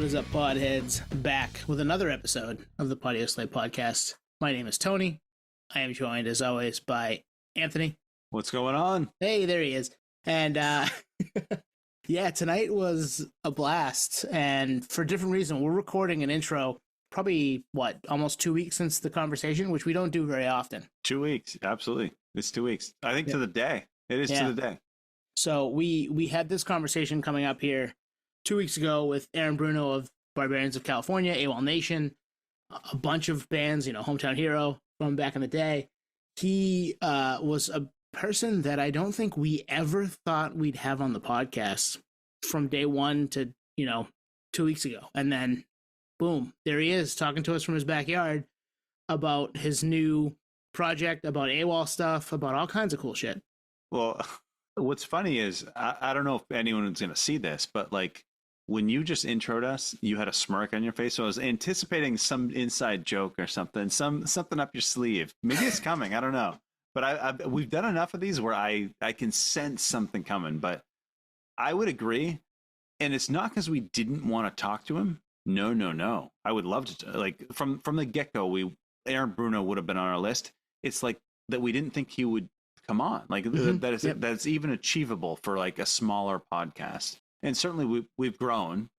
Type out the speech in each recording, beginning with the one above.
What is up, podheads? Back with another episode of the Patio Slay podcast. My name is Tony. I am joined, as always, by Anthony. What's going on? Hey, there he is. And, yeah, tonight was a blast. And for a different reason, we're recording an intro probably, almost 2 weeks since the conversation, which we don't do very often. 2 weeks. Absolutely. It's 2 weeks. I think to the day. It is to the day. So we had this conversation coming up here 2 weeks ago with Aaron Bruno of Barbarians of California, AWOL Nation, a bunch of bands, Hometown Hero from back in the day. He was a person that I don't think we ever thought we'd have on the podcast from day one to, 2 weeks ago. And then, boom, there he is talking to us from his backyard about his new project, about AWOL stuff, about all kinds of cool shit. Well, what's funny is, I don't know if anyone's going to see this, but when you just introed us, you had a smirk on your face. So I was anticipating some inside joke or something up your sleeve. Maybe it's coming. I don't know. But we've done enough of these where I can sense something coming. But I would agree. And it's not because we didn't want to talk to him. No. I would love to. From the get-go, Aaron Bruno would have been on our list. It's that we didn't think he would come on. That's even achievable for a smaller podcast. And certainly we've grown,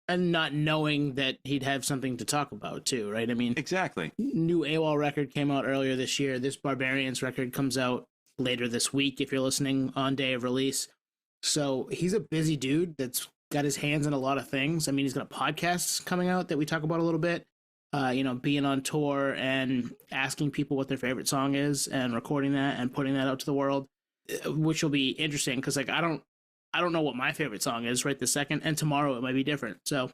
and not knowing that he'd have something to talk about too, right? I mean, exactly. New AWOL record came out earlier this year. This Barbarians record comes out later this week if you're listening on day of release. So he's a busy dude that's got his hands in a lot of things. I mean, he's got podcasts coming out that we talk about a little bit. Being on tour and asking people what their favorite song is and recording that and putting that out to the world, which will be interesting because I don't know what my favorite song is right this second, and tomorrow it might be different. So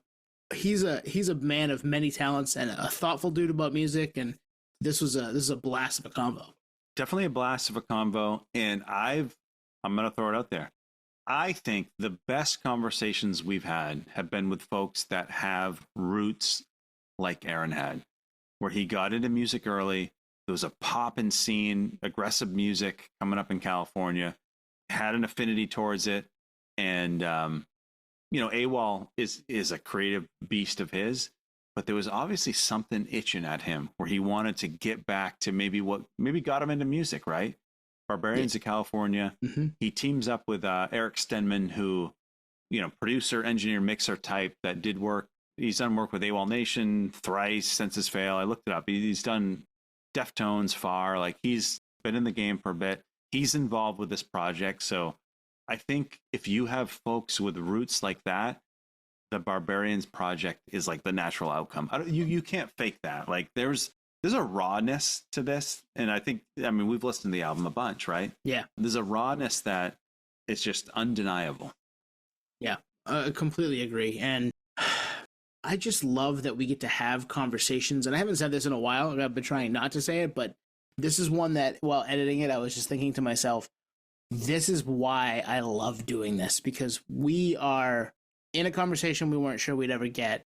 he's a man of many talents and a thoughtful dude about music, and this is a blast of a combo. Definitely a blast of a combo, and I'm gonna throw it out there. I think the best conversations we've had have been with folks that have roots like Aaron had, where he got into music early. There was a poppin' scene, aggressive music coming up in California, had an affinity towards it. And, AWOL is a creative beast of his, but there was obviously something itching at him where he wanted to get back to maybe got him into music, right? Barbarians of California. Mm-hmm. He teams up with Eric Stenman, who, producer, engineer, mixer type that did work. He's done work with AWOL Nation, Thrice, Senses Fail. I looked it up. He's done Deftones, Far. He's been in the game for a bit. He's involved with this project. So I think if you have folks with roots like that, the Barbarians project is the natural outcome. You can't fake that. There's a rawness to this. And we've listened to the album a bunch, right? Yeah. There's a rawness that is just undeniable. Yeah, I completely agree. And I just love that we get to have conversations. And I haven't said this in a while. I've been trying not to say it, but this is one that while editing it, I was just thinking to myself, this is why I love doing this, because we are in a conversation we weren't sure we'd ever get,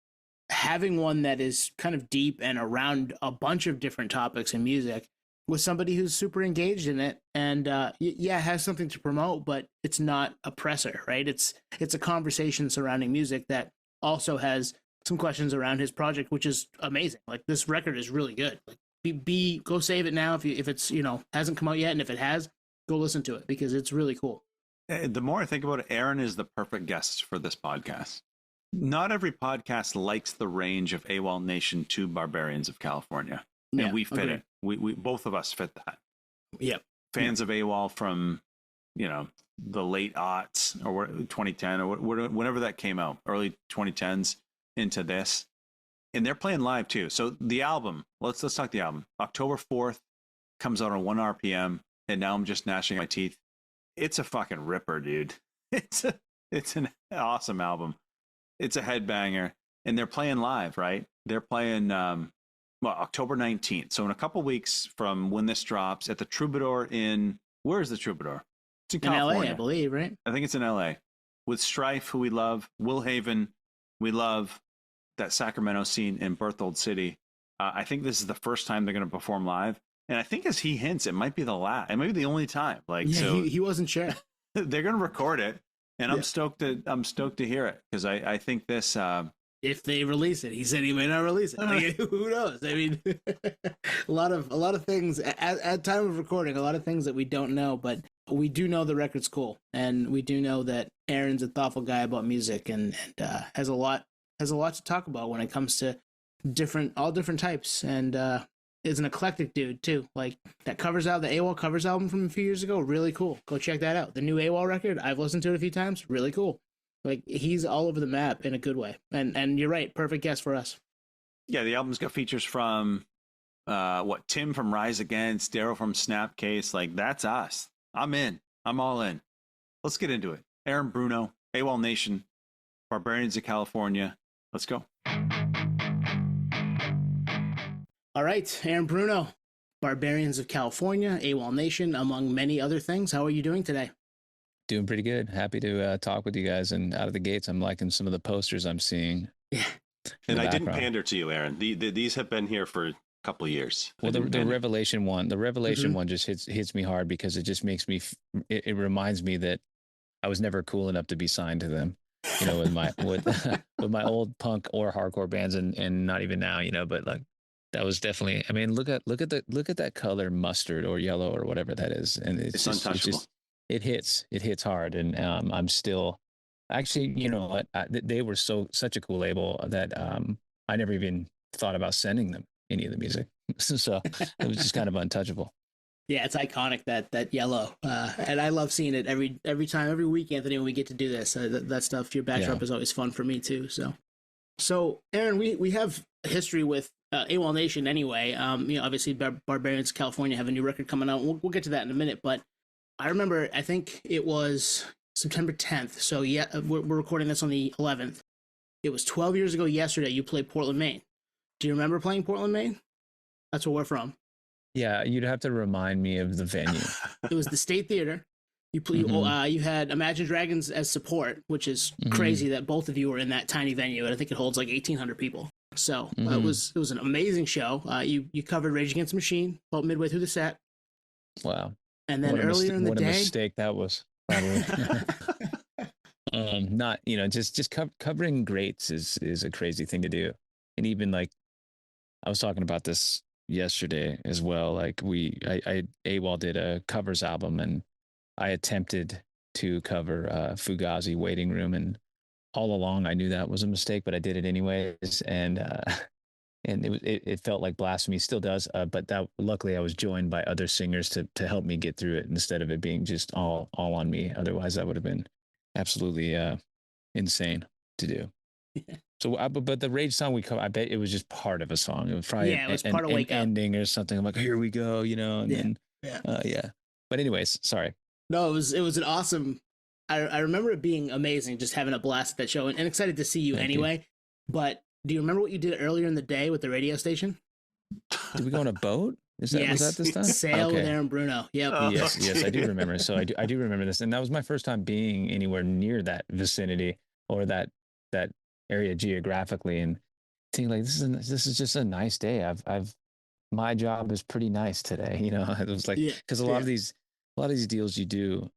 having one that is kind of deep and around a bunch of different topics in music with somebody who's super engaged in it and has something to promote, but it's not a presser, right? It's a conversation surrounding music that also has some questions around his project, which is amazing. This record is really good. Go save it now if it's hasn't come out yet, and if it has, go listen to it because it's really cool. The more I think about it, Aaron is the perfect guest for this podcast. Not every podcast likes the range of AWOL Nation to Barbarians of California, and we fit it. We both of us fit that. Yep. Fans of AWOL from the late aughts or 2010 or whenever that came out, early 2010s into this, and they're playing live too. So the album, let's talk the album. October 4th comes out on 1 RPM. And now I'm just gnashing my teeth. It's a fucking ripper, dude. It's an awesome album. It's a headbanger. And they're playing live, right? They're playing October 19th. So in a couple weeks from when this drops at the Troubadour where is the Troubadour? It's in California. LA, I believe, right? I think it's in LA. With Strife, who we love, Will Haven, we love that Sacramento scene in Berthold City. I think this is the first time they're going to perform live. And I think as he hints, it might be the last. It might be the only time. He wasn't sure. They're going to record it, and I'm stoked to hear it because I think this if they release it. He said he may not release it. Like, who knows? I mean, a lot of things at time of recording, a lot of things that we don't know, but we do know the record's cool, and we do know that Aaron's a thoughtful guy about music, and has a lot to talk about when it comes to all different types, and is an eclectic dude too. Like that covers out the AWOL covers album from a few years ago, really cool. Go check that out. The new AWOL record, I've listened to it a few times, really cool. Like he's all over the map in a good way, and you're right, perfect guest for us. Yeah, the album's got features from Tim from Rise Against, Daryl from Snapcase. Like that's us. I'm in. I'm all in. Let's get into it. Aaron Bruno, AWOL Nation, Barbarians of California. Let's go. All right, Aaron Bruno, Barbarians of California, AWOL Nation, among many other things. How are you doing today? Doing pretty good. Happy to talk with you guys. And out of the gates, I'm liking some of the posters I'm seeing. Yeah. And I didn't pander to you, Aaron. These have been here for a couple of years. Well, the Revelation one, one just hits me hard because it just makes me. It reminds me that I was never cool enough to be signed to them. You know, with my with my old punk or hardcore bands, and not even now. You know, but like that was definitely. I mean, look at that color, mustard or yellow or whatever that is, and it's just, untouchable. It hits hard, and I'm still actually, you know what, they were such a cool label that I never even thought about sending them any of the music. So it was just kind of untouchable. Yeah, it's iconic, that yellow, and I love seeing it every time, every week, Anthony, when we get to do this. That stuff, your backdrop is always fun for me too. So Aaron, we have history with AWOL Nation anyway. You know, obviously Barbarians California have a new record coming out. We'll get to that in a minute, but I remember, I think it was September 10th. So yeah, we're recording this on the 11th. It was 12 years ago yesterday. You played Portland, Maine. Do you remember playing Portland, Maine? That's where we're from. Yeah, you'd have to remind me of the venue. It was the State Theater. You had Imagine Dragons as support, which is crazy that both of you were in that tiny venue, and I think it holds like 1,800 people. So it was an amazing show. You covered Rage Against the Machine about midway through the set. Wow. And then earlier in the day, what a mistake that was. Not, you know, just covering greats is a crazy thing to do. And even like, I was talking about this yesterday as well. Like AWOL did a covers album, and I attempted to cover Fugazi Waiting Room, and all along I knew that was a mistake, but I did it anyways. And it felt like blasphemy, still does. But that luckily I was joined by other singers to help me get through it instead of it being just all on me. Otherwise, that would have been absolutely insane to do. Yeah. So, but the Rage song I bet it was just part of a song. It was probably it was part of Wake Up ending or something. I'm like, here we go, you know. And then, But anyways, sorry. No, it was an awesome. I remember it being amazing, just having a blast at that show, and excited to see you anyway. But do you remember what you did earlier in the day with the radio station? Did we go on a boat? Was that this time? Sail with Aaron Bruno. Yep. Yes, I do remember. So I do remember this, and that was my first time being anywhere near that vicinity or that area geographically, and thinking like this is just a nice day. My job is pretty nice today. You know, it was like because a lot of these deals you do,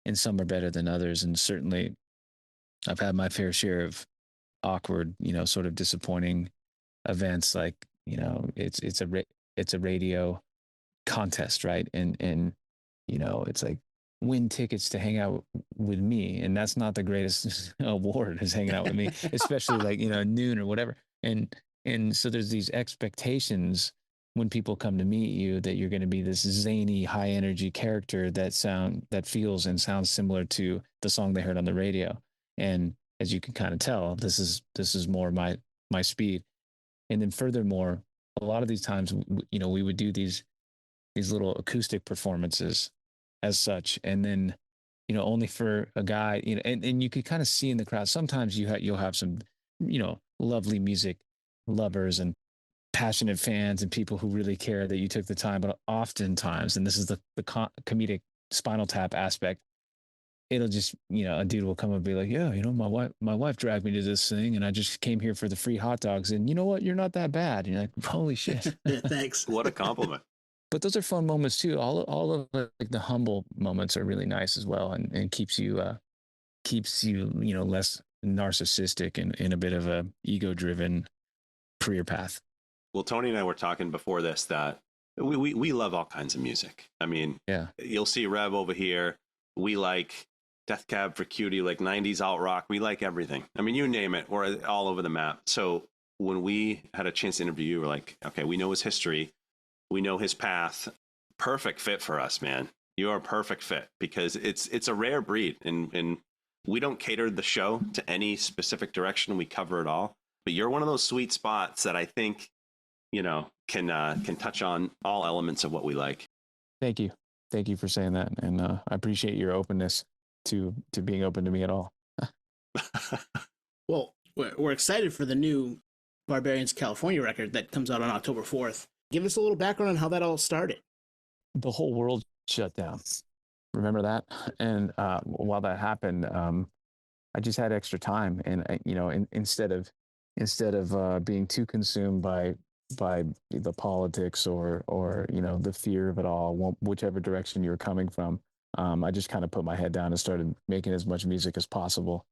and some are better than others, and certainly I've had my fair share of awkward, you know, sort of disappointing events. Like, you know, it's a radio contest, right? And you know, it's like win tickets to hang out with me, and that's not the greatest award is hanging out with me, especially like, you know, noon or whatever. And so there's these expectations when people come to meet you that you're going to be this zany, high energy character that feels and sounds similar to the song they heard on the radio. And as you can kind of tell, this is more my speed. And then furthermore, a lot of these times, you know, we would do these little acoustic performances as such, and then, you know, only for a guy, you know, and you could kind of see in the crowd. Sometimes you'll have some, you know, lovely music lovers and passionate fans and people who really care that you took the time, but oftentimes, and this is the comedic Spinal Tap aspect, it'll just, you know, a dude will come and be like, yeah, you know, my wife dragged me to this thing, and I just came here for the free hot dogs, and you know what, you're not that bad. And you're like, holy shit. Thanks. What a compliment. But those are fun moments too. All of like the humble moments are really nice as well, and keeps you you know, less narcissistic and in a bit of a ego-driven career path. Well, Tony and I were talking before this that we love all kinds of music. I mean, Yeah. you'll see Rev over here. We like Death Cab for Cutie, like 90s alt rock. We like everything. I mean, you name it, we're all over the map. So when we had a chance to interview you, we're like, okay, we know his history. We know his path. Perfect fit for us, man. You are a perfect fit because it's a rare breed, and we don't cater the show to any specific direction. We cover it all. But you're one of those sweet spots that I think, you know, can touch on all elements of what we like. Thank you for saying that, and I appreciate your openness to being open to me at all. Well, we're excited for the new Barbarians California record that comes out on October 4th. Give us a little background on how that all started. The whole world shut down. Remember that? And while that happened, I just had extra time, and you know, instead of being too consumed by the politics or you know, the fear of it all, whichever direction you were coming from, I just kind of put my head down and started making as much music as possible,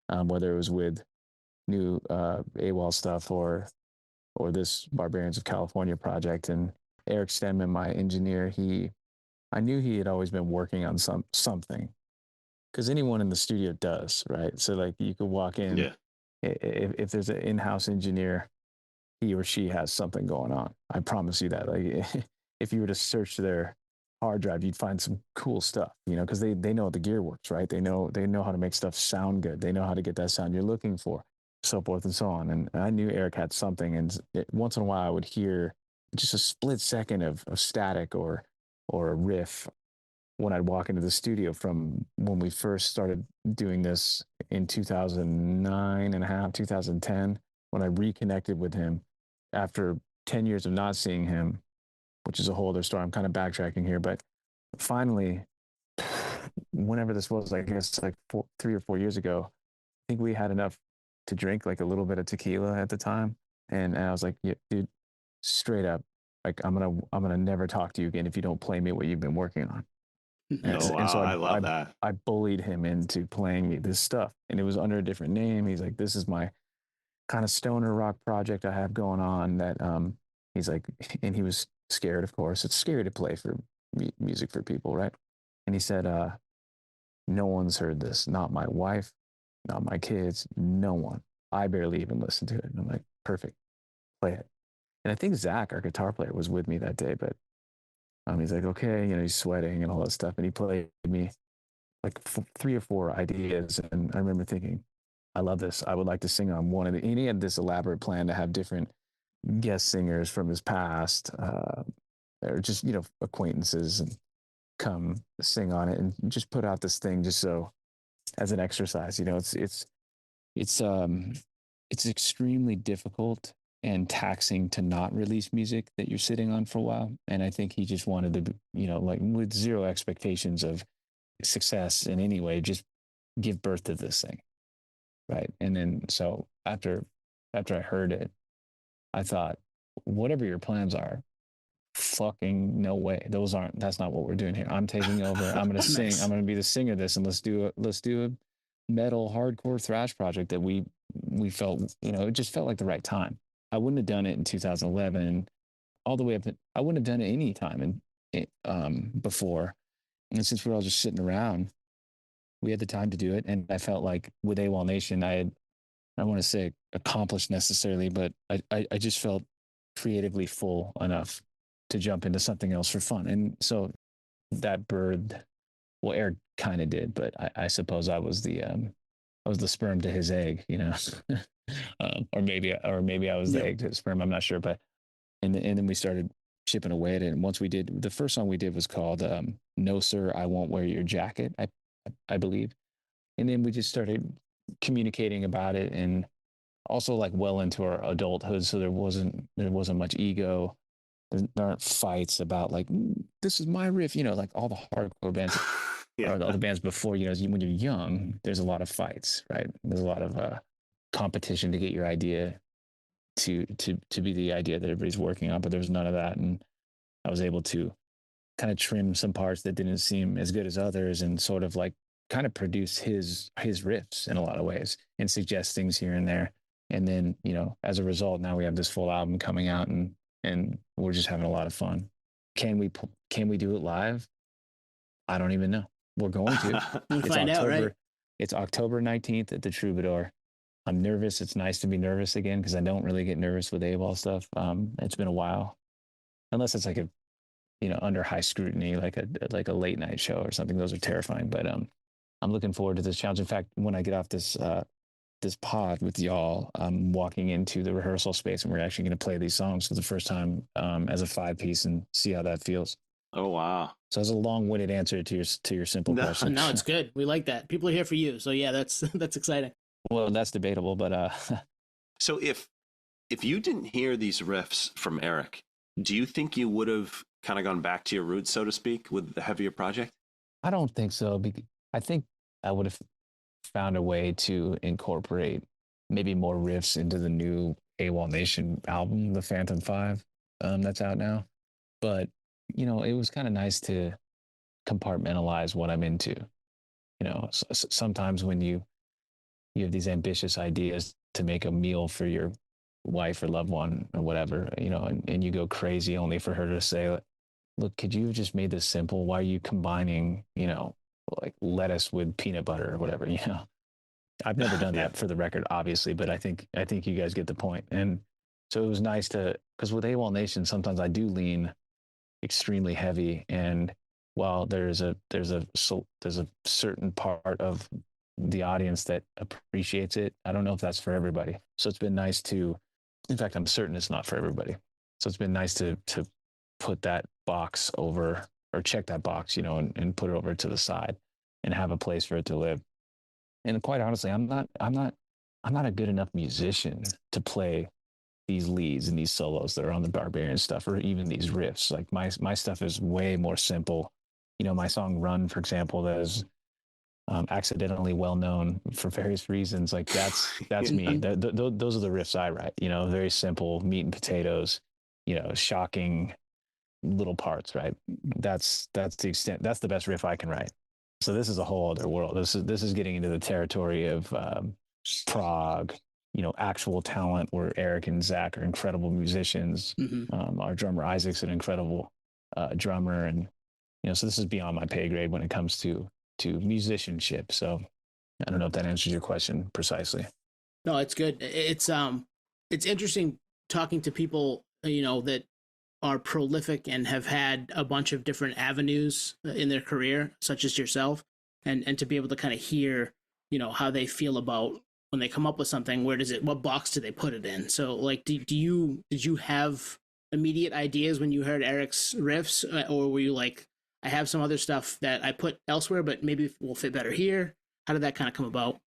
whether it was with new AWOL stuff or this Barbarians of California project. And Eric Stenman, my engineer, I knew he had always been working on something, because anyone in the studio does, right? So like you could walk in, Yeah. if there's an in-house engineer, he or she has something going on. I promise you that. Like if you were to search their hard drive, you'd find some cool stuff, you know, because they know the gear works, right? They know how to make stuff sound good. They know how to get that sound you're looking for, so forth and so on. And I knew Eric had something, and once in a while I would hear just a split second of static or a riff when I'd walk into the studio from when we first started doing this in 2010, when I reconnected with him after 10 years of not seeing him, which is a whole other story. I'm kind of backtracking here, but finally, whenever this was, I guess like 3 or 4 years ago, I think we had enough to drink, like a little bit of tequila at the time. And I was like, yeah, dude, straight up, like I'm gonna never talk to you again if you don't play me what you've been working on. And Oh, wow. so I love that. I bullied him into playing me this stuff, and it was under a different name. He's like, this is my kind of stoner rock project I have going on. That he's like, and he was scared, of course. It's scary to play for music for people, right? And he said, no one's heard this, not my wife, not my kids, no one. I barely even listened to it. And I'm like, perfect, play it. And I think Zach, our guitar player, was with me that day, but he's like, okay, you know, he's sweating and all that stuff. And he played me like 3 or 4 ideas. And I remember thinking, I love this. I would like to sing on one of the, and he had this elaborate plan to have different guest singers from his past, or just, you know, acquaintances, and come sing on it and just put out this thing just so as an exercise. You know, it's extremely difficult and taxing to not release music that you're sitting on for a while. And I think he just wanted to, you know, like with zero expectations of success in any way, just give birth to this thing. Right. And then, so after I heard it, I thought, whatever your plans are, fucking no way. That's not what we're doing here. I'm taking over. I'm going to sing. Nice. I'm going to be the singer of this, and let's do a metal hardcore thrash project that we felt, you know, it just felt like the right time. I wouldn't have done it in 2011 all the way up. I wouldn't have done it any time before. And since we're all just sitting around, we had the time to do it. And I felt like with AWOL Nation, I don't want to say accomplished necessarily, but I just felt creatively full enough to jump into something else for fun. And so that birthed, well, Eric kind of did, but I suppose I was the sperm to his egg, you know, or maybe I was the egg to his sperm. I'm not sure, but and then we started chipping away at it. And once we did, the first song we did was called "No Sir, I Won't Wear Your Jacket," I believe, and then we just started communicating about it, and also like well into our adulthood, so there wasn't much ego. There aren't fights about like, this is my riff, you know, like all the hardcore bands. Yeah. Or all the bands before, you know, when you're young, there's a lot of fights, right? There's a lot of competition to get your idea to be the idea that everybody's working on, but there was none of that. And I was able to kind of trim some parts that didn't seem as good as others and sort of like kind of produce his riffs in a lot of ways and suggest things here and there. And then, you know, as a result, now we have this full album coming out, and we're just having a lot of fun. Can we do it live? I don't even know. We're going to. We'll find out, right? It's October 19th at the Troubadour. I'm nervous. It's nice to be nervous again because I don't really get nervous with AWOL stuff. It's been a while, unless it's like a, you know, under high scrutiny, like a late night show or something. Those are terrifying. But I'm looking forward to this challenge. In fact, when I get off this pod with y'all, I'm walking into the rehearsal space, and we're actually going to play these songs for the first time as a 5-piece and see how that feels. Oh wow! So it's a long-winded answer to your simple question. No, it's good. We like that. People are here for you, so yeah, that's exciting. Well, that's debatable, but So if you didn't hear these riffs from Eric, do you think you would have kind of gone back to your roots, so to speak, with the heavier project? I don't think so. I think I would have found a way to incorporate maybe more riffs into the new AWOL Nation album, the Phantom 5, that's out now. But, you know, it was kind of nice to compartmentalize what I'm into. You know, sometimes when you have these ambitious ideas to make a meal for your wife or loved one or whatever, you know, and you go crazy only for her to say, look, could you have just made this simple? Why are you combining, you know, like lettuce with peanut butter or whatever, you know? I've never done that, for the record, obviously, but I think you guys get the point. And so it was nice because with AWOL Nation, sometimes I do lean extremely heavy. And while there's a certain part of the audience that appreciates it, I don't know if that's for everybody. So it's been nice in fact, I'm certain it's not for everybody. So it's been nice to put that box over, or check that box, you know, and put it over to the side and have a place for it to live. And quite honestly, I'm not a good enough musician to play these leads and these solos that are on the Barbarian stuff, or even these riffs. Like my stuff is way more simple. You know, my song Run, for example, that is accidentally well known for various reasons. Like that's me. Those are the riffs I write, you know, very simple meat and potatoes, you know, shocking little parts, right? That's the extent. That's the best riff I can write. So this is a whole other world. This is getting into the territory of prog, you know, actual talent, where Eric and Zach are incredible musicians. Mm-hmm. Our drummer Isaac's an incredible drummer, and you know, so this is beyond my pay grade when it comes to musicianship. So I don't know if that answers your question precisely. No, it's good. It's interesting talking to people, you know, that are prolific and have had a bunch of different avenues in their career, such as yourself, and to be able to kind of hear, you know, how they feel about when they come up with something. What box do they put it in? So like, did you have immediate ideas when you heard Eric's riffs, or were you like, I have some other stuff that I put elsewhere, but maybe will fit better here? How did that kind of come about?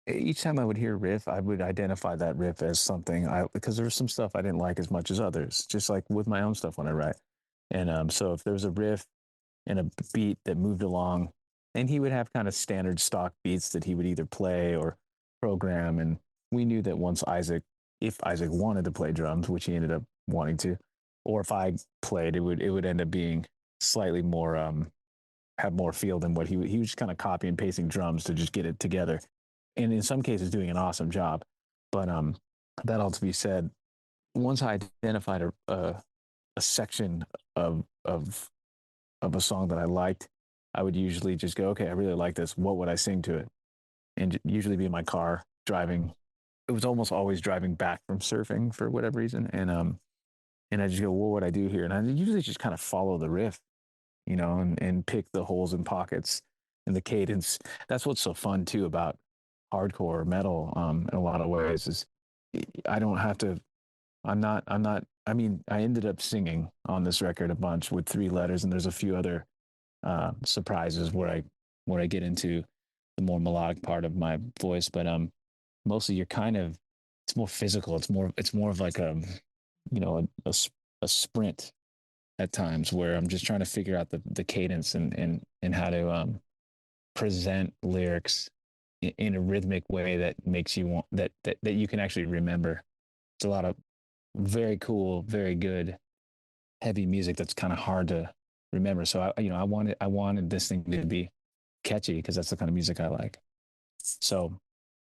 Each time I would hear riff, I would identify that riff as something because there was some stuff I didn't like as much as others, just like with my own stuff when I write. And so if there was a riff and a beat that moved along, and he would have kind of standard stock beats that he would either play or program. And we knew that if Isaac wanted to play drums, which he ended up wanting to, or if I played, it would end up being slightly more have more feel than what he was just kind of copy and pasting drums to just get it together, and in some cases doing an awesome job. But that all to be said, once I identified a section of a song that I liked, I would usually just go, okay, I really like this, what would I sing to it? And usually be in my car driving. It was almost always driving back from surfing for whatever reason, and I just go, what would I do here? And I usually just kind of follow the riff, you know, and pick the holes and pockets and the cadence. That's what's so fun too about hardcore metal, in a lot of ways, is I don't have to, I mean, I ended up singing on this record a bunch with 3 letters, and there's a few other surprises where I get into the more melodic part of my voice, but mostly it's more physical. It's more of like a, you know, a sprint at times, where I'm just trying to figure out the cadence and how to present lyrics in a rhythmic way that makes you want that you can actually remember. It's a lot of very cool, very good, heavy music that's kind of hard to remember. So I wanted this thing to be catchy because that's the kind of music I like. So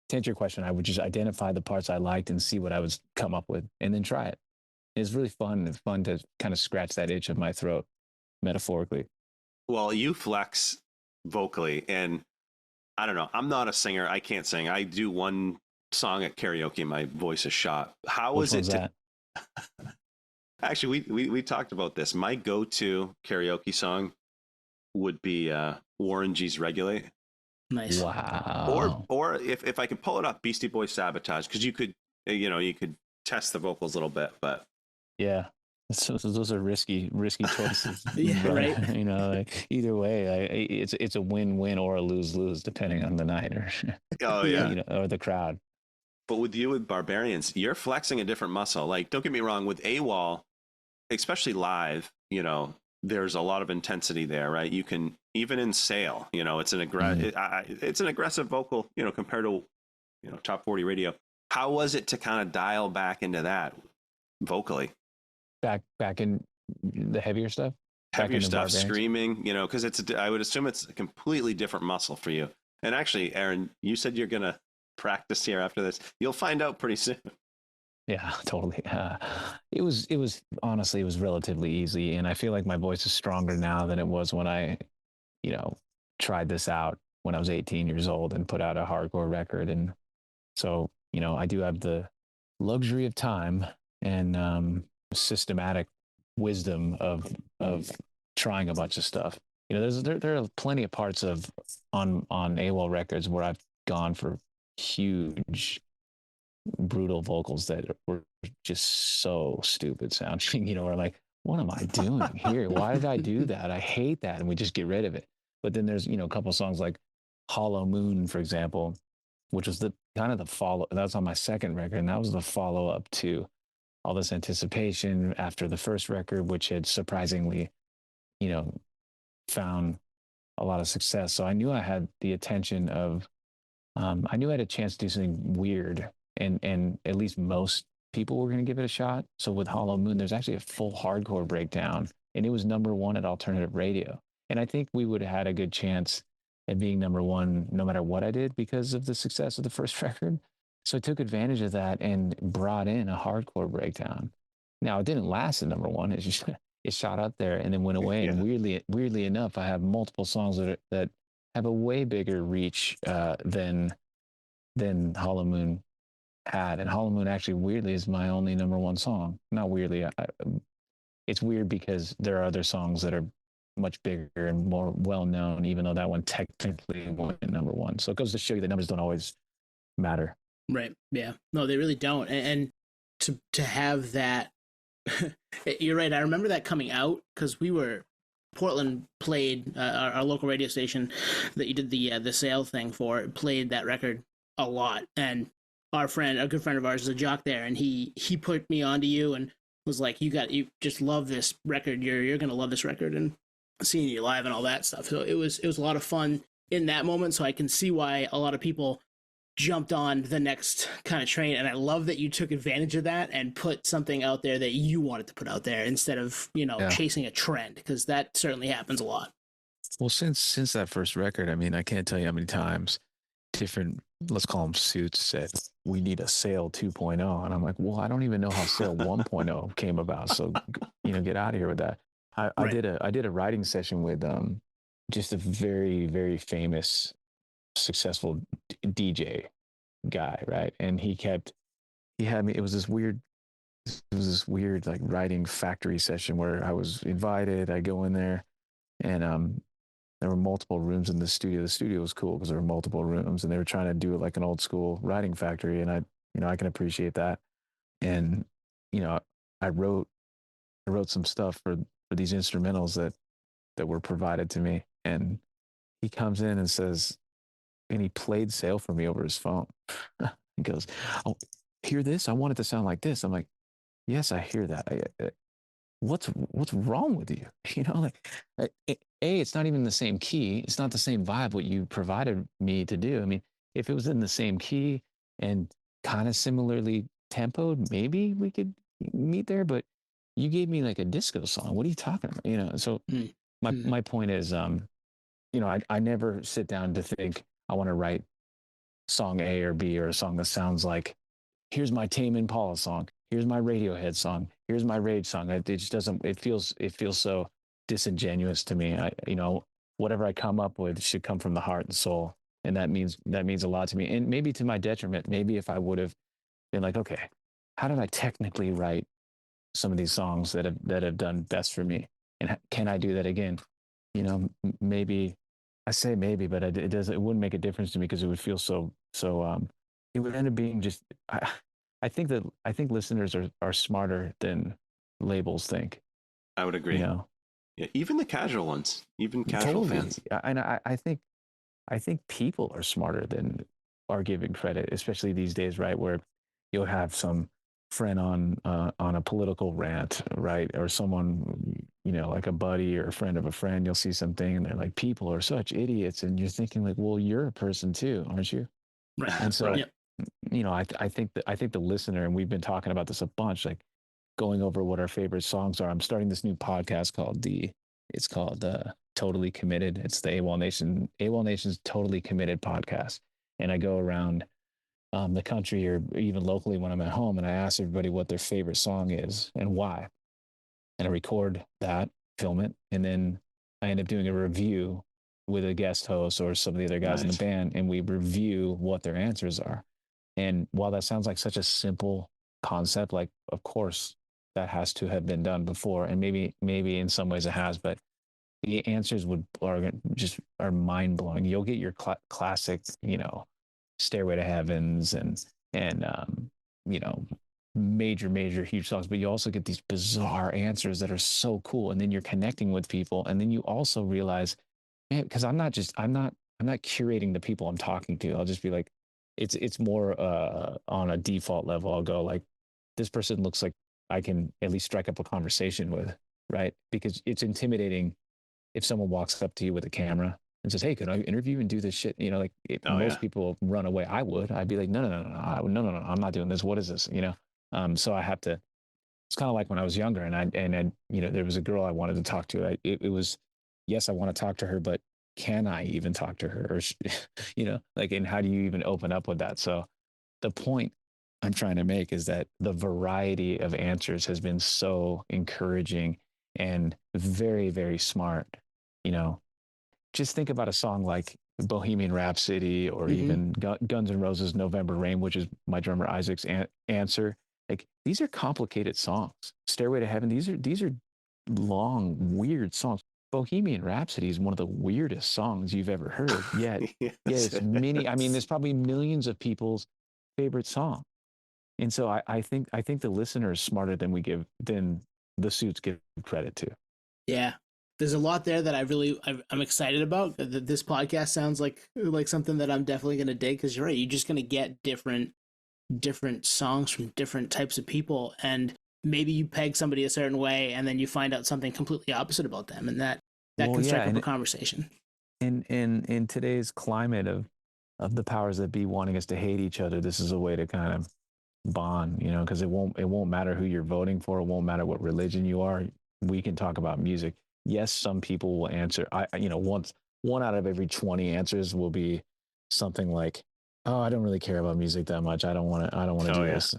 to answer your question, I would just identify the parts I liked and see what I was come up with and then try it. It's really fun. It's fun to kind of scratch that itch of my throat, metaphorically. Well, you flex vocally, and I don't know. I'm not a singer. I can't sing. I do one song at karaoke. My voice is shot. How Which is it one's to that? actually? We talked about this. My go-to karaoke song would be Warren G's "Regulate," Nice. Wow. or if I could pull it up, Beastie Boys "Sabotage," because you could you could test the vocals a little bit, but Yeah. So those are risky choices. Yeah, But, right. you know, like, either way, it's a win-win or a lose-lose depending on the night or oh Yeah. yeah. you know, or the crowd. But with you with Barbarians, you're flexing a different muscle. Like, don't get me wrong, with AWOL, especially live, there's a lot of intensity there, right? You can even in Sail, it's an it's an aggressive vocal, compared to top 40 radio. How was it to kind of dial back into that vocally? Back in the heavier stuff. Heavier into stuff, Barbarians? screaming, because I would assume it's a completely different muscle for you. And actually, Aaron, you said you're gonna practice here after this. You'll find out pretty soon. Yeah, totally. It was honestly, it was relatively easy, and I feel like my voice is stronger now than it was when I, you know, tried this out when I was 18 years old and put out a hardcore record. And so, I do have the luxury of time and systematic wisdom of trying a bunch of stuff. There are plenty of parts of on AWOL records where I've gone for huge brutal vocals that were just so stupid sounding, where I'm like, what am I doing here? Why did I do that? I hate that. And we just get rid of it. But then there's, a couple songs like Hollow Moon, for example, which was the kind of the follow, that was on my second record. And that was the follow up to All This Anticipation after the first record, which had surprisingly, found a lot of success. So I knew I had the attention of, I knew I had a chance to do something weird, and at least most people were going to give it a shot. So with Hollow Moon, there's actually a full hardcore breakdown, and it was number one at alternative radio. And I think we would have had a good chance at being number one no matter what I did because of the success of the first record. So I took advantage of that and brought in a hardcore breakdown. Now it didn't last at number one; it just it shot up there and then went away. Yeah. And weirdly enough, I have multiple songs that have a way bigger reach than Hollow Moon had. And Hollow Moon actually weirdly is my only number one song. Not weirdly, it's weird because there are other songs that are much bigger and more well known, even though that one technically went number one. So it goes to show you that numbers don't always matter. Right. Yeah. No, they really don't. And to have that, you're right. I remember that coming out because Portland played our local radio station that you did the sale thing for. Played that record a lot, and a good friend of ours, is a jock there, and he put me onto you and was like, you just love this record. You're gonna love this record, and seeing you live and all that stuff. So it was a lot of fun in that moment. So I can see why a lot of people jumped on the next kind of train, and I love that you took advantage of that and put something out there that you wanted to put out there instead of chasing a trend, because that certainly happens a lot. Well, since that first record, I mean, I can't tell you how many times different, let's call them suits, said we need a Sale 2.0, and I'm like, well, I don't even know how Sale 1.0 came about, so get out of here with that. I did a writing session with just a very, very famous, successful DJ guy, right? And he had me. It was this weird like writing factory session where I was invited. I go in there, and there were multiple rooms in the studio. The studio was cool because there were multiple rooms, and they were trying to do it like an old school writing factory. And I can appreciate that. And I wrote some stuff for these instrumentals that were provided to me. And he comes in and says, and he played Sale for me over his phone. He goes, "Oh, hear this? I want it to sound like this." I'm like, "Yes, I hear that. What's wrong with you?" It's not even the same key. It's not the same vibe what you provided me to do. I mean, if it was in the same key and kind of similarly tempoed, maybe we could meet there. But you gave me like a disco song. What are you talking about? So my point is, I never sit down to think I want to write song A or B, or a song that sounds like, here's my Tame Impala song, here's my Radiohead song, here's my Rage song. It just doesn't. It feels so disingenuous to me. Whatever I come up with should come from the heart and soul, and that means a lot to me. And maybe to my detriment. Maybe if I would have been like, okay, how did I technically write some of these songs that have done best for me, and can I do that again? Maybe I say maybe, but it wouldn't make a difference to me, because it would feel so. It would end up being just. I think listeners are smarter than labels think. I would agree. Yeah, even the casual ones, even casual Totally. fans. And I think people are smarter than are given credit, especially these days, right? Where you'll have some friend on a political rant, right? Or someone, like a buddy or a friend of a friend. You'll see something, and they're like, "People are such idiots," and you're thinking, like, "Well, you're a person too, aren't you?" Right. And so, Right. I think the listener, and we've been talking about this a bunch, like going over what our favorite songs are. I'm starting this new podcast called Totally Committed. It's the AWOL Nation's Totally Committed podcast. And I go around the country, or even locally when I'm at home, and I ask everybody what their favorite song is and why. And I record that, film it, and then I end up doing a review with a guest host or some of the other guys in the Nice. band, and we review what their answers are. And while that sounds like such a simple concept, like, of course that has to have been done before, and maybe in some ways it has, but the answers are mind blowing. You'll get your classic, Stairway to Heavens and you know major huge songs, but you also get these bizarre answers that are so cool, and then you're connecting with people, and then you also realize, man, because I'm not curating the people I'm talking to. I'll just be like, it's more on a default level. I'll go like, this person looks like I can at least strike up a conversation with, right? Because it's intimidating if someone walks up to you with a camera and says, "Hey, can I interview you and do this shit?" Oh, Most yeah. people run away. I'd be like, no, no, no, no, no, no, I'm not doing this. What is this? So I have to. It's kind of like when I was younger, and there was a girl I wanted to talk to. It was, yes, I want to talk to her, but can I even talk to her? Or and how do you even open up with that? So the point I'm trying to make is that the variety of answers has been so encouraging and very, very smart. You know, just think about a song like Bohemian Rhapsody, or Hmm. even Guns N' Roses' November Rain, which is my drummer Isaac's answer. Like, these are complicated songs. Stairway to Heaven, these are long, weird songs. Bohemian Rhapsody is one of the weirdest songs you've ever heard. Yet, Yes. it's many. I mean, there's probably millions of people's favorite song. And so I think the listener is smarter than the suits give credit to. Yeah. There's a lot there that I'm excited about. This podcast sounds like something that I'm definitely going to dig, because you're right. You're just going to get different songs from different types of people, and maybe you peg somebody a certain way, and then you find out something completely opposite about them, and that Well, can yeah, strike up a and conversation. in today's climate of the powers that be wanting us to hate each other, this is a way to kind of bond, because it won't matter who you're voting for. It won't matter what religion you are. We can talk about music. Yes, some people will answer. Once one out of every 20 answers will be something like, "Oh, I don't really care about music that much. I don't want to Oh, do yeah. this."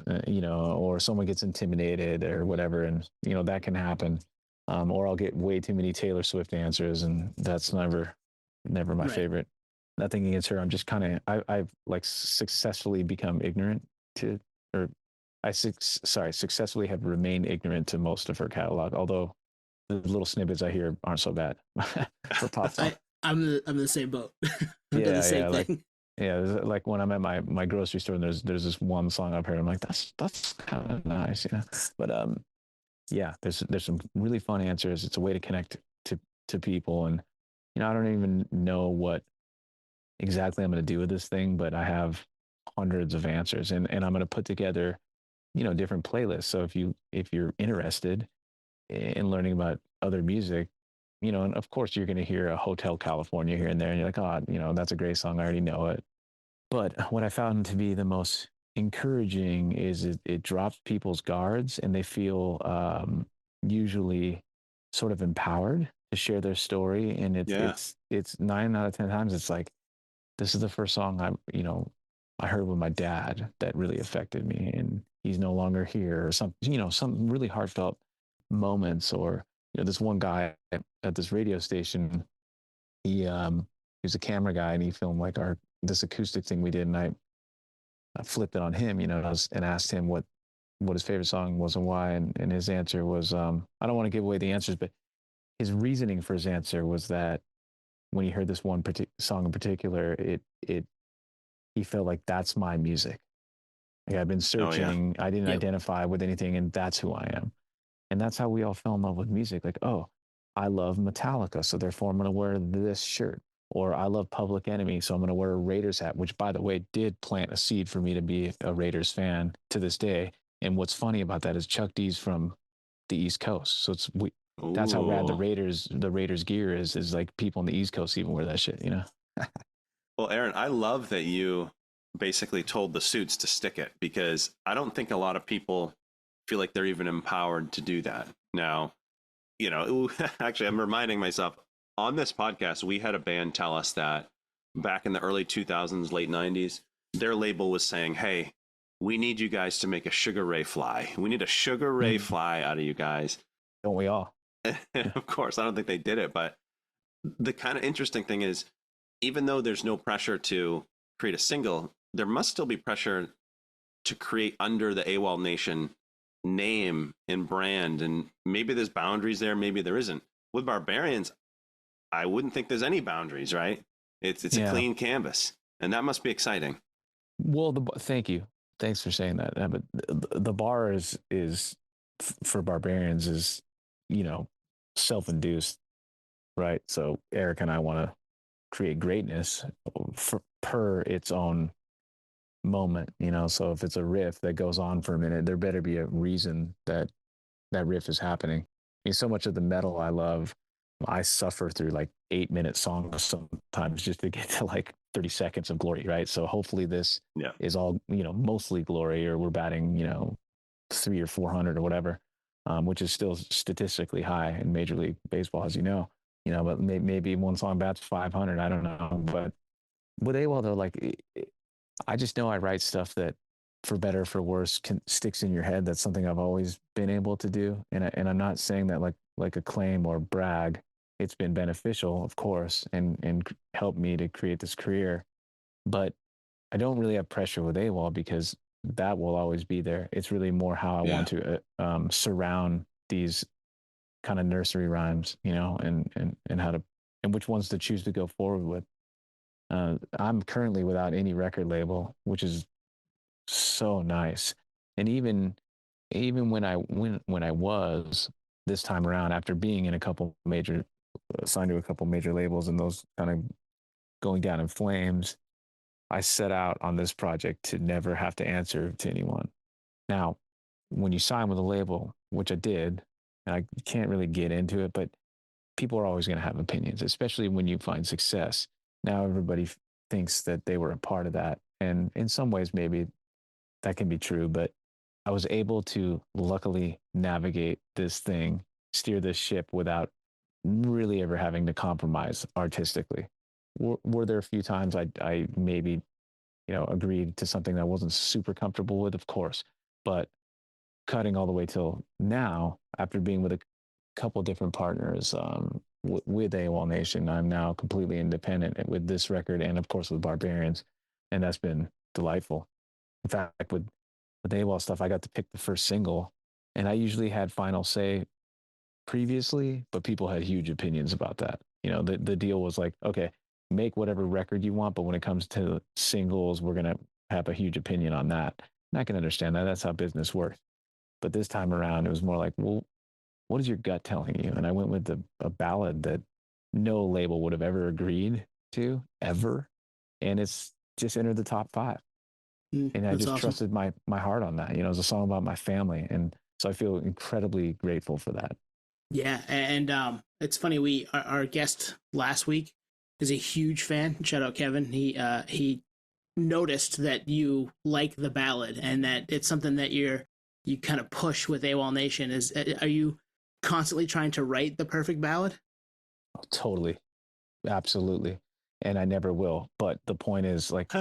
Or someone gets intimidated or whatever, and that can happen. Or I'll get way too many Taylor Swift answers, and that's never my Right. favorite. Nothing against her. I'm just kind of I've like successfully become ignorant to, or successfully have remained ignorant to most of her catalog. Although the little snippets I hear aren't so bad for pop song. I'm the same boat. I've done the Yeah, same yeah, like thing. like when I'm at my grocery store and there's this one song I've heard. I'm like, that's kind of nice, But yeah, there's some really fun answers. It's a way to connect to people, and I don't even know what exactly I'm going to do with this thing, but I have hundreds of answers, and I'm going to put together different playlists. So if you're interested in learning about other music, and of course you're going to hear a Hotel California here and there, and you're like, oh, that's a great song, I already know it. But what I found to be the most encouraging is it drops people's guards, and they feel usually sort of empowered to share their story, and Yeah. it's 9 out of 10 times it's like, this is the first song I heard with my dad that really affected me, and he's no longer here, or some really heartfelt moments. Or this one guy at this radio station, he was a camera guy, and he filmed like this acoustic thing we did, and I flipped it on him, and asked him what his favorite song was and why, and his answer was, I don't want to give away the answers, but his reasoning for his answer was that when he heard this one song in particular, he felt like, that's my music. Like, I've been searching, I didn't identify with anything, and that's who I am. And that's how we all fell in love with music. Like, oh, I love Metallica, so therefore I'm going to wear this shirt. Or I love Public Enemy, so I'm going to wear a Raiders hat, which, by the way, did plant a seed for me to be a Raiders fan to this day. And what's funny about that is Chuck D's from the East Coast, so that's how rad the Raiders gear is like, people on the East Coast even wear that shit, Well, Aaron, I love that you basically told the suits to stick it, because I don't think a lot of people feel like they're even empowered to do that. Now, actually, I'm reminding myself, on this podcast, we had a band tell us that back in the early 2000s, late 90s, their label was saying, hey, we need you guys to make a Sugar Ray fly. We need a Sugar Ray fly out of you guys. Don't we all? Of course, I don't think they did it, but the kind of interesting thing is, even though there's no pressure to create a single, there must still be pressure to create under the AWOL Nation name and brand. And maybe there's boundaries there, maybe there isn't. With Barbarians, I wouldn't think there's any boundaries, right? It's a clean canvas, and that must be exciting. Well, thank you. Thanks for saying that. But the bar is for Barbarians is, self-induced, right? So Eric and I want to create greatness per its own moment, so if it's a riff that goes on for a minute, there better be a reason that riff is happening. I mean, so much of the metal I love, I suffer through like 8-minute songs sometimes just to get to like 30 seconds of glory, right? So hopefully this is all, mostly glory, or we're batting, 300 or 400 or whatever, which is still statistically high in Major League Baseball, as but maybe one song bats 500. I don't know. But with AWOL, though, like, I just know I write stuff that, for better or for worse, sticks in your head. That's something I've always been able to do. And I'm not saying that like a claim or brag. It's been beneficial, of course, and helped me to create this career. But I don't really have pressure with AWOL, because that will always be there. It's really more how I want to surround these kind of nursery rhymes, and how to, and which ones to choose to go forward with. I'm currently without any record label, which is so nice. And even when I was, this time around, after being in signed to a couple major labels, and those kind of going down in flames, I set out on this project to never have to answer to anyone. Now, when you sign with a label, which I did, and I can't really get into it, but people are always going to have opinions, especially when you find success. Now everybody thinks that they were a part of that. And in some ways, maybe that can be true, but I was able to luckily navigate this thing, steer this ship without really ever having to compromise artistically. Were there a few times I maybe, agreed to something that I wasn't super comfortable with? Of course, but cutting all the way till now, after being with a couple different partners, with AWOL Nation, I'm now completely independent with this record, and of course with Barbarians, and that's been delightful. In fact, with AWOL stuff, I got to pick the first single, and I usually had final say previously, but people had huge opinions about that. The deal was like, okay, make whatever record you want, but when it comes to singles, we're gonna have a huge opinion on that. And I can understand that. That's how business works. But this time around, it was more like, well, what is your gut telling you? And I went with a ballad that no label would have ever agreed to, ever. And it's just entered the top 5. And I just awesome. Trusted my heart on that. It was a song about my family. And so I feel incredibly grateful for that. Yeah. And it's funny, our guest last week is a huge fan. Shout out Kevin. He noticed that you like the ballad, and that it's something that you kind of push with AWOL Nation. Are you constantly trying to write the perfect ballad? Oh, totally, absolutely, and I never will. But the point is, like,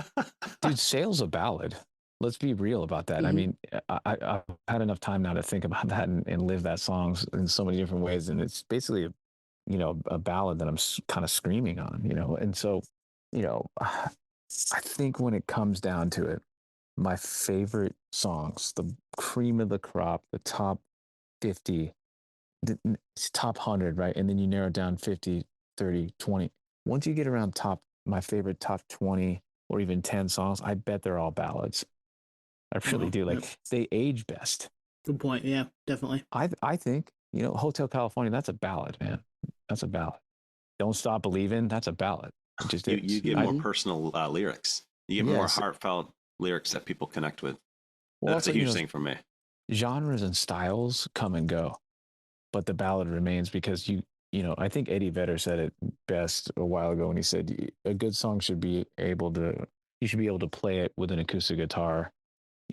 dude, Sail's a ballad. Let's be real about that. I Mhm. mean, I've had enough time now to think about that and live that song in so many different ways, and it's basically a ballad that I'm kind of screaming on, and so, I think when it comes down to it, my favorite songs, the cream of the crop, the top 50, top 100, right? And then you narrow it down 50, 30, 20. Once you get around my favorite top 20 or even 10 songs, I bet they're all ballads. I really Wow. do. Yep. Like, they age best. Good point. Yeah, definitely. I think, Hotel California, that's a ballad, man. That's a ballad. Don't Stop Believing, that's a ballad. It just You is. give more Mhm. personal lyrics. You give more Yes. heartfelt lyrics that people connect with. Well, That's a also, huge thing for me. genres and styles come and go, but the ballad remains because I think Eddie Vedder said it best a while ago when he said a good song you should be able to play it with an acoustic guitar,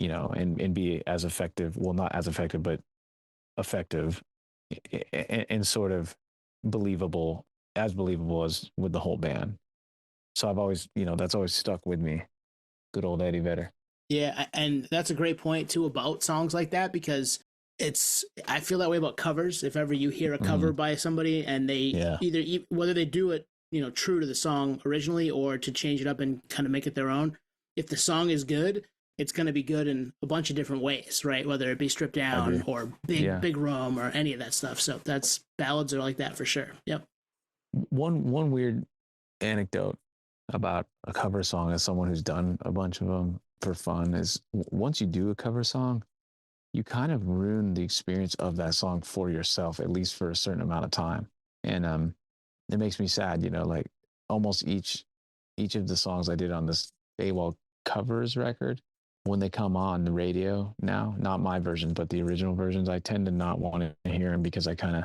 and be as effective. Well, not as effective, but effective and sort of believable, as believable as with the whole band. So I've always, that's always stuck with me. Good old Eddie Vedder. Yeah, and that's a great point too about songs like that because I feel that way about covers. If ever you hear a cover by somebody and they Yeah. either whether they do it, true to the song originally or to change it up and kind of make it their own, if the song is good, it's going to be good in a bunch of different ways, right? Whether it be stripped I agree. down or big Yeah. big room or any of that stuff. So that's ballads are like that for sure. Yep. One weird anecdote about a cover song as someone who's done a bunch of them for fun is once you do a cover song, you kind of ruin the experience of that song for yourself, at least for a certain amount of time. And it makes me sad, like almost each of the songs I did on this AWOL covers record, when they come on the radio now, not my version, but the original versions, I tend to not want to hear them because I kind of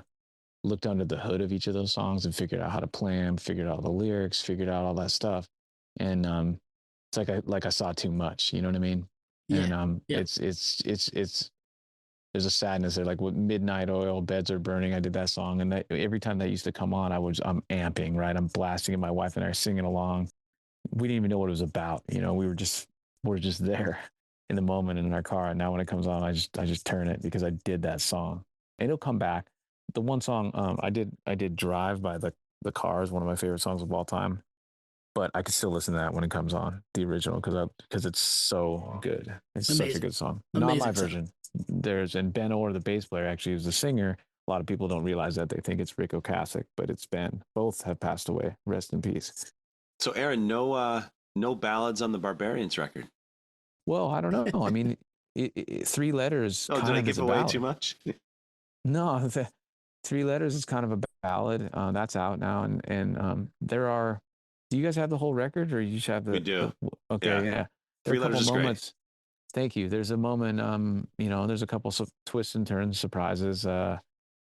looked under the hood of each of those songs and figured out how to play them, figured out the lyrics, figured out all that stuff. And it's like I saw too much, you know what I mean? Yeah. And Yep. it's there's a sadness there. Like with Midnight Oil, Beds Are Burning, I did that song, and that every time that used to come on, I'm amping, right? I'm blasting it. My wife and I are singing along. We didn't even know what it was about, we're just there in the moment in our car. And now when it comes on, I just turn it because I did that song, and it'll come back. The one song I did Drive by the Cars, one of my favorite songs of all time. But I can still listen to that when it comes on, the original, because it's so good. It's such a Amazing. good song. Not my Amazing song. version. And Ben Orr, the bass player, actually is the singer. A lot of people don't realize that. They think it's Rick Ocasek, but it's Ben. Both have passed away. Rest in peace. So, Aaron, no ballads on the Barbarians record. Well, I don't know. I mean, Three Letters Oh, did kind I of give is a away ballad. too much? No, Three Letters is kind of a ballad. That's out now, and there are. Do you guys have the whole record, or you just have the? We do. Okay, yeah. There Three are a Letters couple is great. moments. Thank you. There's a moment. There's a couple of twists and turns, surprises.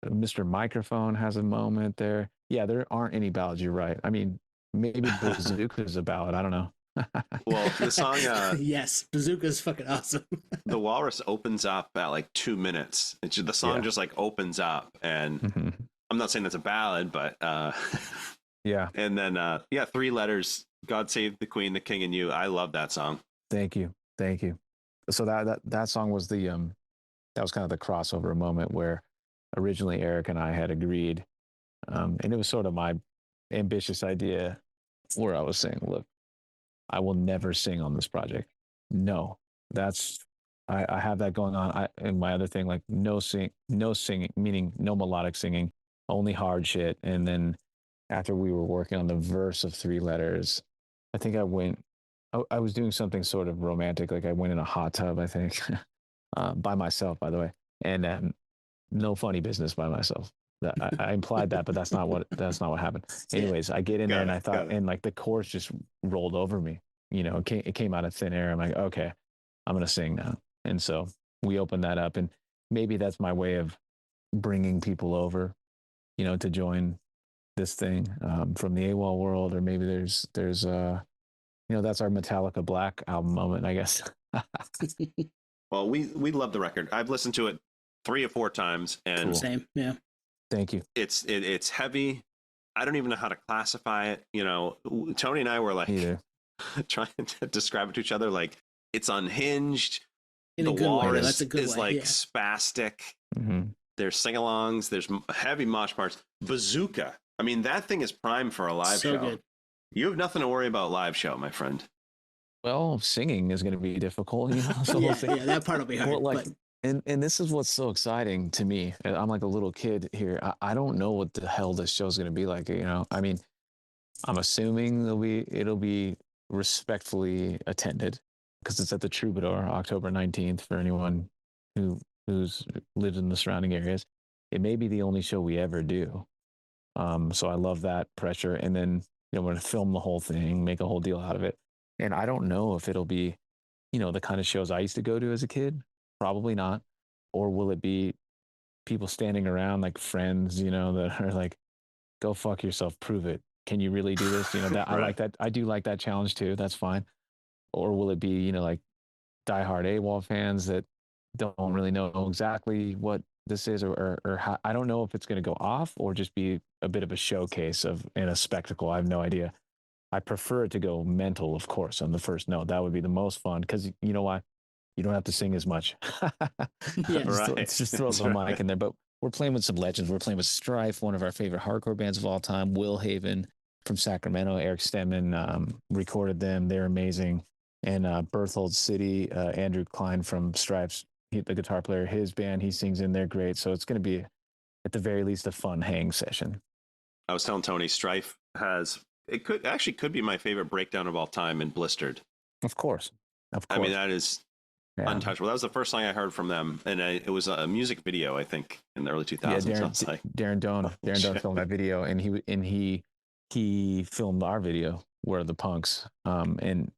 Mr. Microphone has a moment there. Yeah, there aren't any ballads. You're right. I mean, maybe Bazooka is a ballad. I don't know. Well, the song yes, Bazooka is fucking awesome. The Walrus opens up at like 2 minutes. The song Yeah. just like opens up, and Mhm. I'm not saying that's a ballad, but Yeah. and then Three Letters, God Save the Queen, the King, and You. I love that song. Thank you. So that song was that was kind of the crossover moment where originally Eric and I had agreed, and it was sort of my ambitious idea where I was saying, look, I will never sing on this project. No, I have that going on. And my other thing, like no singing, meaning no melodic singing, only hard shit. And then after we were working on the verse of Three Letters, I think I was doing something sort of romantic. Like I went in a hot tub, I think, by myself, by the way, and no funny business by myself. I implied that, but that's not what happened. Anyways, I get in there and I thought, and like the chorus just rolled over me. It came out of thin air. I'm like, okay, I'm gonna sing now. And so we opened that up, and maybe that's my way of bringing people over, to join this thing from the AWOL world, or maybe there's that's our Metallica Black album moment, I guess. Well, we love the record. I've listened to it 3 or 4 times, and Cool. Same, yeah. Thank you. it's heavy. I don't even know how to classify it. You know, Tony and I were like Either. trying to describe it to each other. Like it's unhinged. In a The good way. wall Yeah, that's a good is way. like Yeah. spastic. Hmm. There's sing-alongs. There's heavy mosh parts. Bazooka. I mean, that thing is prime for a live So show. good. You have nothing to worry about live show, my friend. Well, singing is going to be difficult, you know. So we'll Yeah, see. yeah, that part will be hard. Well, like, but and this is what's so exciting to me. I'm like a little kid here. I don't know what the hell this show's going to be like. You know, I mean, I'm assuming it'll be respectfully attended because it's at the Troubadour, October 19th. For anyone who's lived in the surrounding areas, it may be the only show we ever do. So I love that pressure. And then we're going to film the whole thing, make a whole deal out of it. And I don't know if it'll be, the kind of shows I used to go to as a kid. Probably not. Or will it be people standing around like friends, that are like, go fuck yourself, prove it. Can you really do this? That I Right. like that. I do like that challenge too. That's fine. Or will it be, like diehard AWOL fans that don't really know exactly what this is, or how, I don't know if it's going to go off or just be a bit of a showcase and a spectacle. I have no idea. I prefer it to go mental, of course, on the first note. That would be the most fun because you know why? You don't have to sing as much. Yeah. Right. Just throw That's the right. mic in there. But we're playing with some legends. We're playing with Strife, one of our favorite hardcore bands of all time, Will Haven from Sacramento. Eric Stemman recorded them. They're amazing. And Berthold City, Andrew Klein from Stripes, the guitar player, his band, he sings in there great. So it's going to be, at the very least, a fun hang session. I was telling Tony, Strife could be my favorite breakdown of all time in Blistered. Of course. I mean, that is Yeah. untouchable. That was the first song I heard from them, and it was a music video, I think, in the early 2000s. Yeah, I was like, Darren Doan. oh, Darren Doan shit. filmed that video, and he filmed our video, "Where the Punks." And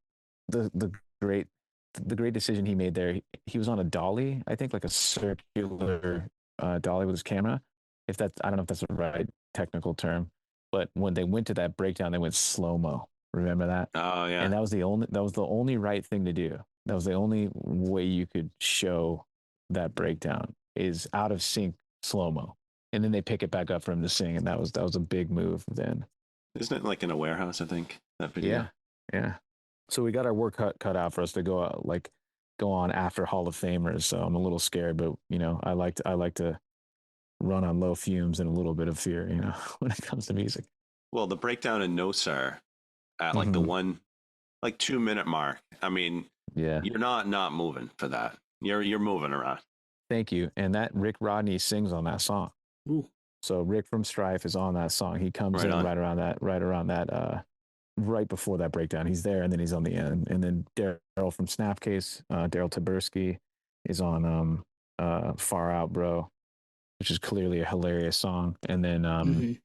the great decision he made there. He was on a dolly, I think, like a circular dolly with his camera. I don't know if that's the right technical term, but when they went to that breakdown, they went slow mo. Remember that? Oh yeah. And that was the only right thing to do. That was the only way you could show that breakdown is out of sync slow mo, and then they pick it back up for him to sing, and that was a big move then. Isn't it like in a warehouse? I think that video. Yeah. So we got our work cut out for us to go on after Hall of Famers. So I'm a little scared, but I like to run on low fumes and a little bit of fear, when it comes to music. Well, the breakdown in No Sir at like the 2 minute mark. I mean, Yeah. you're not moving for that. You're moving around. Thank you. And that Rick Rodney sings on that song. Ooh. So Rick from Strife is on that song. He comes Right in on. right around that, right before that breakdown. He's there, and then he's on the end. And then Daryl from Snapcase, Daryl Taberski, is on Far Out Bro, which is clearly a hilarious song. And then Mhm.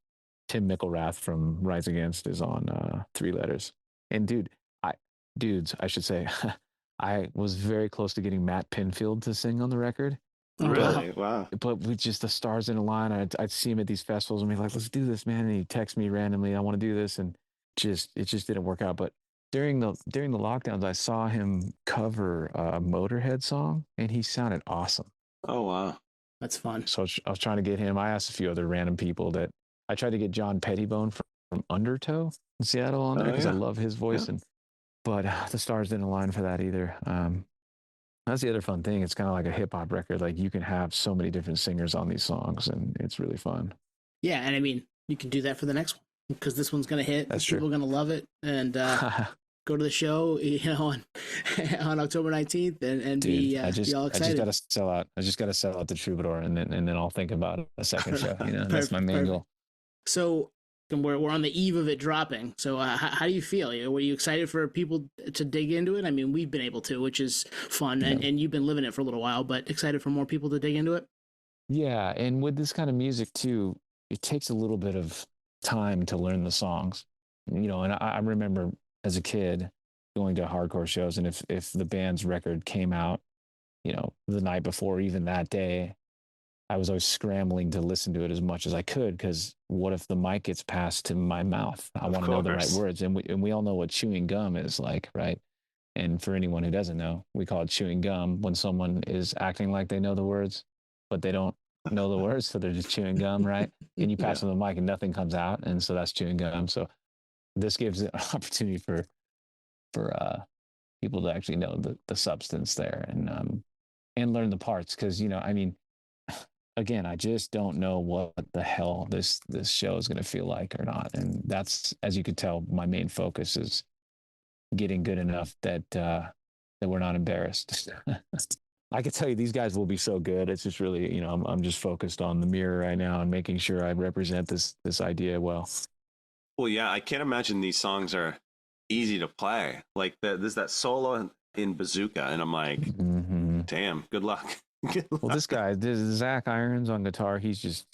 Tim Mickelrath from Rise Against is on Three Letters. And dudes, I should say, I was very close to getting Matt Pinfield to sing on the record. Oh, wow. Really? Wow. But with just the stars in a line, I'd see him at these festivals and be like, let's do this, man. And he'd text me randomly, I want to do this. And it just didn't work out. But during the lockdowns, I saw him cover a Motorhead song, and he sounded awesome. Oh wow. That's fun. So I was trying to get him. I asked a few other random people that I tried to get John Pettibone from Undertow in Seattle on there because I love his voice. Yeah. But the stars didn't align for that either. That's the other fun thing. It's kind of like a hip hop record. Like you can have so many different singers on these songs, and it's really fun. Yeah, and I mean, you can do that for the next one because this one's going to hit. That's People are going to love it, and go to the show, on October 19th, and Dude, be I all just excited. gotta sell out. I just gotta sell out the Troubadour, and then I'll think about a second show. That's my main Perfect. goal. So we're on the eve of it dropping. So how do you feel? Were you excited for people to dig into it? I mean, we've been able to, which is fun, and you've been living it for a little while, but excited for more people to dig into it? Yeah, and with this kind of music too, it takes a little bit of time to learn the songs. And I remember as a kid going to hardcore shows, and if the band's record came out, the night before, even that day, I was always scrambling to listen to it as much as I could, because what if the mic gets passed to my mouth? I want to know the right words. And we all know what chewing gum is like, right? And for anyone who doesn't know, we call it chewing gum when someone is acting like they know the words, but they don't know the words, so they're just chewing gum, right? And you pass them the mic and nothing comes out, and so that's chewing gum. So this gives an opportunity for people to actually know the substance there and learn the parts, because I mean, again, I just don't know what the hell this show is going to feel like or not, and that's, as you could tell, my main focus is getting good enough that we're not embarrassed. I can tell you these guys will be so good. It's just really, I'm just focused on the mirror right now and making sure I represent this idea well. Well, yeah, I can't imagine these songs are easy to play. Like there's that solo in Bazooka, and I'm like, damn, good luck. Well, this guy, Zach Irons on guitar, he's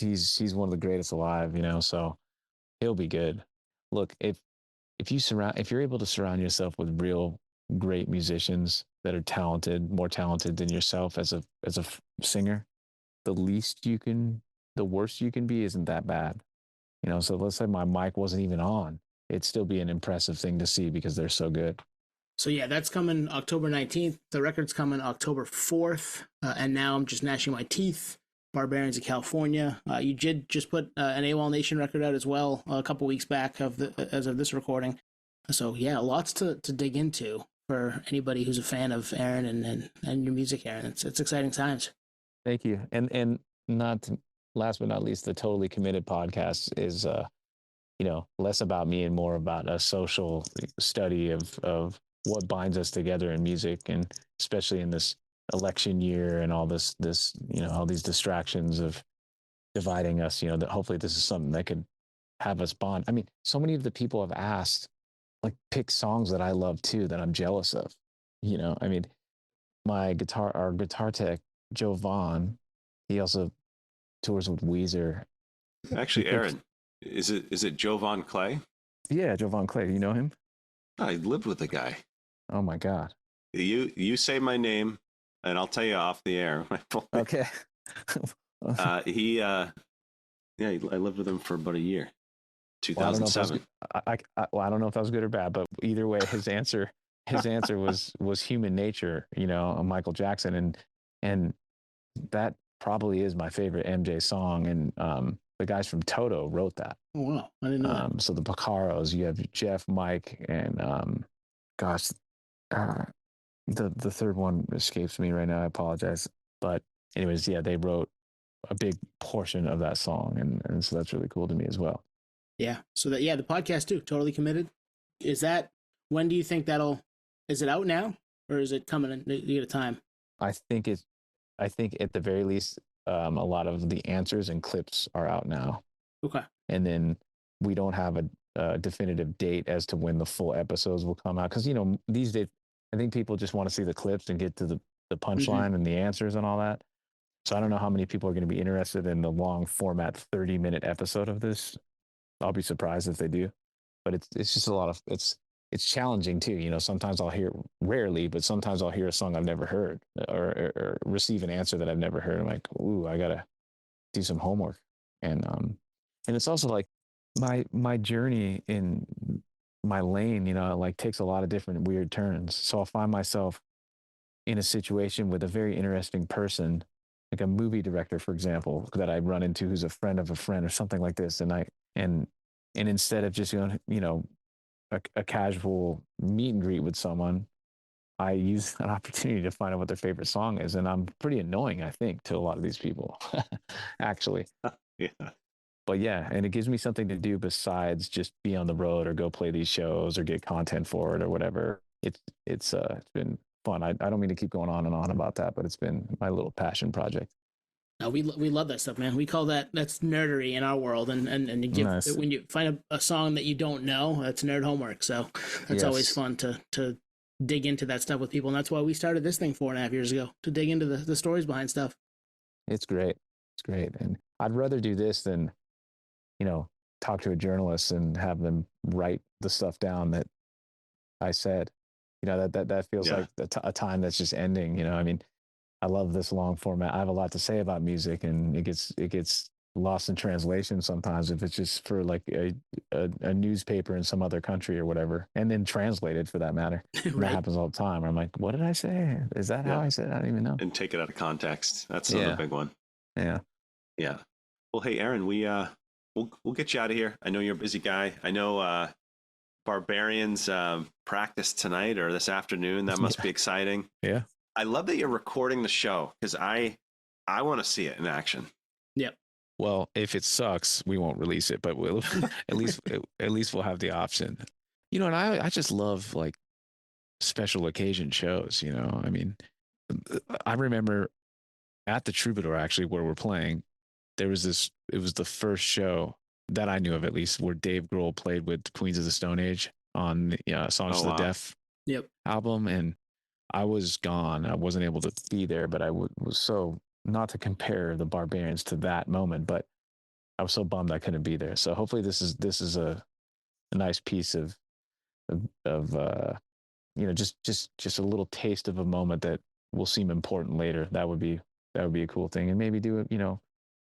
one of the greatest alive, so he'll be good. Look, if you're able to surround yourself with real great musicians that are talented, more talented than yourself as a singer, the worst you can be isn't that bad. So let's say my mic wasn't even on, it'd still be an impressive thing to see because they're so good. So yeah, that's coming October 19th. The record's coming October 4th. And now I'm just gnashing my teeth. Barbarians of California. You did just put an AWOL Nation record out as well a couple weeks back as of this recording. So yeah, lots to dig into for anybody who's a fan of Aaron and your music, Aaron. It's exciting times. Thank you. And not last but not least, the Totally Committed podcast is less about me and more about a social study of what binds us together in music, and especially in this election year and all this all these distractions of dividing us, that hopefully this is something that could have us bond. I mean, so many of the people have asked, like, pick songs that I love too that I'm jealous of. I mean, our guitar tech Joe Vaughn, he also tours with Weezer. Actually, Aaron, is it Jovan Clay? Yeah, Joe Vaughn Clay. You know him? I lived with the guy. Oh my God. You say my name, and I'll tell you off the air. Okay. I lived with him for about a year. 2007. Well, I don't know if that was good or bad, but either way, his answer was Human Nature, Michael Jackson, and that probably is my favorite MJ song. And the guys from Toto wrote that. Oh wow, I didn't know that. So the Picaros, you have Jeff, Mike, and the third one escapes me right now. I apologize, but anyways, yeah, they wrote a big portion of that song, and so that's really cool to me as well. Yeah. So the podcast too, Totally Committed. When do you think is it out now, or is it coming at a time? I think at the very least, a lot of the answers and clips are out now. Okay. And then we don't have a definitive date as to when the full episodes will come out. Cause these days, I think people just want to see the clips and get to the punchline and the answers and all that. So I don't know how many people are going to be interested in the long format 30-minute episode of this. I'll be surprised if they do, but it's just a lot of, it's challenging too. Sometimes rarely, but sometimes I'll hear a song I've never heard or receive an answer that I've never heard. I'm like, ooh, I got to do some homework. And it's also like my journey in my lane, like takes a lot of different weird turns. So I'll find myself in a situation with a very interesting person, like a movie director, for example, that I run into who's a friend of a friend or something like this. And instead of just going, a casual meet and greet with someone, I use that opportunity to find out what their favorite song is. And I'm pretty annoying, I think, to a lot of these people, actually. Yeah. But yeah, and it gives me something to do besides just be on the road or go play these shows or get content for it or whatever. It's been fun. I don't mean to keep going on and on about that, but it's been my little passion project. No, we love that stuff, man. We call that's nerdery in our world, and you give Nice. When you find a song that you don't know, that's nerd homework. So that's always fun to dig into that stuff with people, and that's why we started this thing 4.5 years ago, to dig into the stories behind stuff. It's great. And I'd rather do this than talk to a journalist and have them write the stuff down that I said. That feels like a time that's just ending. I mean, I love this long format. I have a lot to say about music, and it gets lost in translation sometimes if it's just for like a newspaper in some other country or whatever, and then translated for that matter. Right. That happens all the time. I'm like, what did I say? Is that how I said it? I don't even know. And take it out of context. That's another big one. Yeah. Yeah. Well, hey, Aaron, we'll get you out of here. I know you're a busy guy. I know Barbarians practice tonight or this afternoon. That must be exciting. Yeah. I love that you're recording the show because I want to see it in action. Yep. Well, if it sucks, we won't release it, but we'll at least we'll have the option. You know, and I just love like special occasion shows, you know. I mean, I remember at the Troubadour actually where we're playing, there was this, it was the first show that I knew of at least where Dave Grohl played with Queens of the Stone Age on the Songs to the Deaf Yep. album, and I was gone. I wasn't able to be there, but I was so, not to compare the Barbarians to that moment, but I was so bummed I couldn't be there. So hopefully this is a nice piece of you know, just a little taste of a moment that will seem important later. That would be a cool thing, and maybe do it, you know,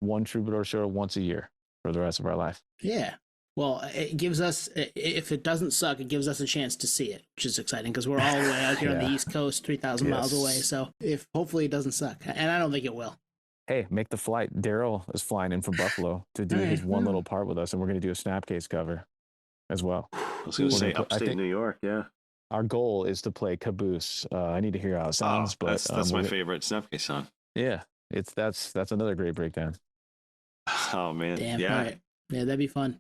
one Troubadour show once a year for the rest of our life. Yeah. Well, it gives us, if it doesn't suck, it gives us a chance to see it, which is exciting because we're all the way out here on the East Coast, 3,000 miles away. So if hopefully it doesn't suck, and I don't think it will. Hey, make the flight. Daryl is flying in from Buffalo to do his one little part with us, and we're going to do a Snapcase cover as well. I was going to say upstate New York. Yeah. Our goal is to play Caboose. I need to hear how it sounds, but that's my favorite Snapcase song. Yeah, that's another great breakdown. Oh man, Damn. yeah. All right. Yeah, that'd be fun.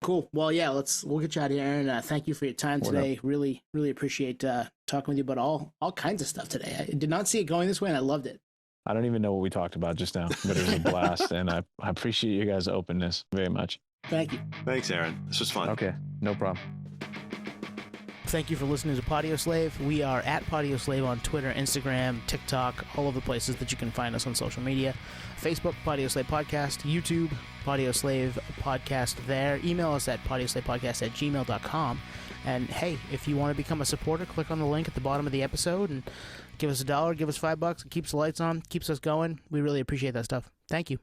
Cool. Well, yeah, we'll get you out of here, Aaron. Thank you for your time today. Really, really appreciate talking with you about all kinds of stuff today. I did not see it going this way, and I loved it. I don't even know what we talked about just now, but it was a blast, and I appreciate you guys' openness very much. Thank you. Thanks, Aaron. This was fun. Okay, no problem. Thank you for listening to Podio Slave. We are at Podio Slave on Twitter, Instagram, TikTok, all of the places that you can find us on social media. Facebook, Podio Slave Podcast. YouTube, Podio Slave Podcast there. Email us at podioslavepodcast@gmail.com. And hey, if you want to become a supporter, click on the link at the bottom of the episode and give us $1, give us $5. It keeps the lights on, keeps us going. We really appreciate that stuff. Thank you.